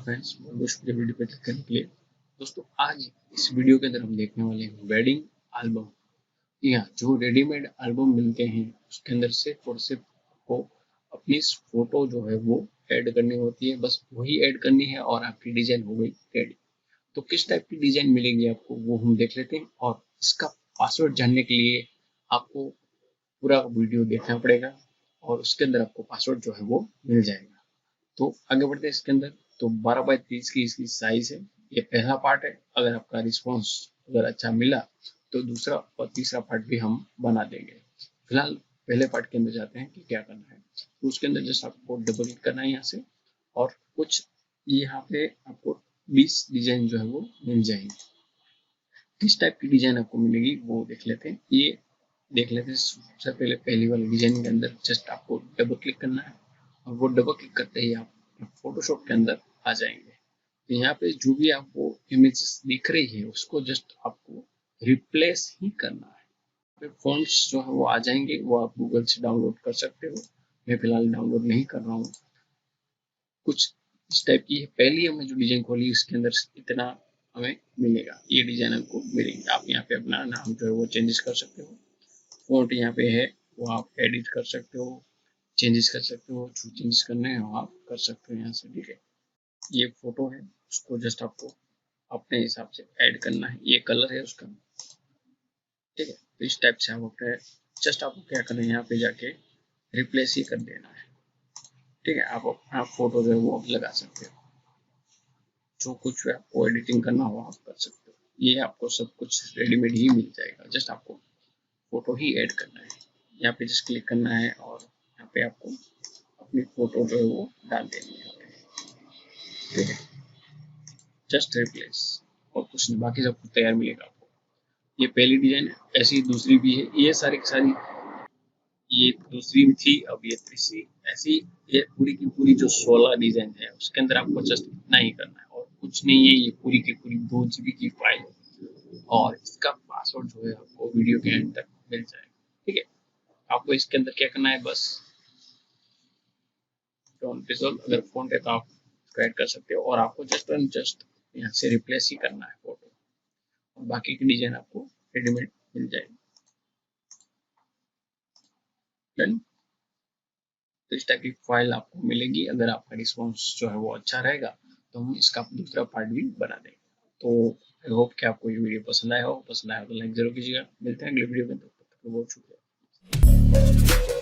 Friends, video पे click करने के लिए। दोस्तों, आज इस वीडियो के अंदर हम देखने वाले हैं वेडिंग एल्बम। यहाँ जो रेडीमेड एल्बम मिलते हैं उसके अंदर सिर्फ और सिर्फ आपको अपनी फोटो जो है वो ऐड करनी होती है, बस वही ऐड करनी है और आपकी डिजाइन हो गई रेडी। तो किस टाइप की डिजाइन मिलेगी आपको वो हम देख लेते हैं, और इसका पासवर्ड जानने के लिए आपको पूरा वीडियो देखना पड़ेगा और उसके अंदर आपको पासवर्ड जो है वो मिल जाएगा। तो आगे बढ़ते हैं इसके अंदर। तो 12x30 की इसकी साइज है। ये पहला पार्ट है। अगर आपका रिस्पॉन्स अगर अच्छा मिला तो दूसरा और तीसरा पार्ट भी हम बना देंगे। फिलहाल पहले पार्ट के अंदर जाते हैं कि क्या करना है। तो उसके अंदर जस्ट आपको डबल क्लिक करना है यहाँ से, और कुछ यहाँ पे आपको 20 डिजाइन जो है वो मिल जाएंगे। किस टाइप की डिजाइन आपको मिलेगी वो देख लेते हैं। ये देख लेते हैं। सबसे पहले पहली वाली डिजाइन के अंदर जस्ट आपको डबल क्लिक करना है, और वो डबल क्लिक करते ही आप फोटोशॉप के अंदर आ जाएंगे। तो यहाँ पे जो भी आपको इमेजेस दिख रही है उसको जस्ट आपको रिप्लेस ही करना है। फॉन्ट्स जो है वो आ जाएंगे, वो आप गूगल से डाउनलोड कर सकते हो। मैं फिलहाल डाउनलोड नहीं कर रहा हूँ। कुछ इस टाइप की है। पहली हमने जो डिजाइन खोली उसके अंदर इतना हमें मिलेगा, ये डिजाइन हमको मिलेगी। आप यहाँ पे अपना नाम जो है वो चेंजेस कर सकते हो। फॉन्ट यहाँ पे है वो आप एडिट कर सकते हो, चेंजेस कर सकते हो। जो चेंजेस करने हैं वो आप कर सकते हो यहाँ से। ठीक है, ये फोटो है, उसको जस्ट आपको अपने हिसाब से ऐड करना है। ये कलर है उसका। ठीक है, तो इस टाइप से आप अपने जस्ट आपको क्या करना है, यहाँ पे जाके रिप्लेस ही कर देना है। ठीक है, आप अपना फोटो जो है वो लगा सकते हो। जो कुछ आपको एडिटिंग करना हो आप कर सकते हो। ये आपको सब कुछ रेडीमेड ही मिल जाएगा, जस्ट आपको फोटो ही ऐड करना है। यहाँ पे जस्ट क्लिक करना है और यहाँ पे आपको अपनी फोटो जो है वो डाल देनी है। ठीक है, जस्ट रिप्लेस, और कुछ नहीं, बाकी सब कुछ तैयार मिलेगा आपको। ये पहली डिजाइन है, ऐसी दूसरी भी है। ये सारी की सारी, ये दूसरी भी थी, अब ये तीसरी, ऐसी ये पूरी की पूरी जो 16 डिजाइन है उसके अंदर आपको जस्ट इतना ही करना है और कुछ नहीं है। ये पूरी की पूरी 2 GB की फाइल है, और इसका पासवर्ड जो है आपको वीडियो के एंड तक मिल जाएगा। ठीक है, आपको इसके अंदर क्या करना है, बस अगर फोन है तो आप ऐड कर सकते हो, और आपको जस्ट यहाँ से रिप्लेस ही करना है फोटो, और बाकी की डिजाइन आपको रेडीमेड मिल जाएगी। डन। तो इस टाइप की फाइल आपको मिलेगी। अगर आपका रिस्पॉन्स जो है वो अच्छा रहेगा तो हम इसका दूसरा पार्ट भी बना देंगे। तो आई होप कि आपको ये वीडियो पसंद आया हो। पसंद आया तो लाइक जरूर कीजिएगा। मिलते हैं अगले वीडियो में, तब तक बहुत शुक्रिया।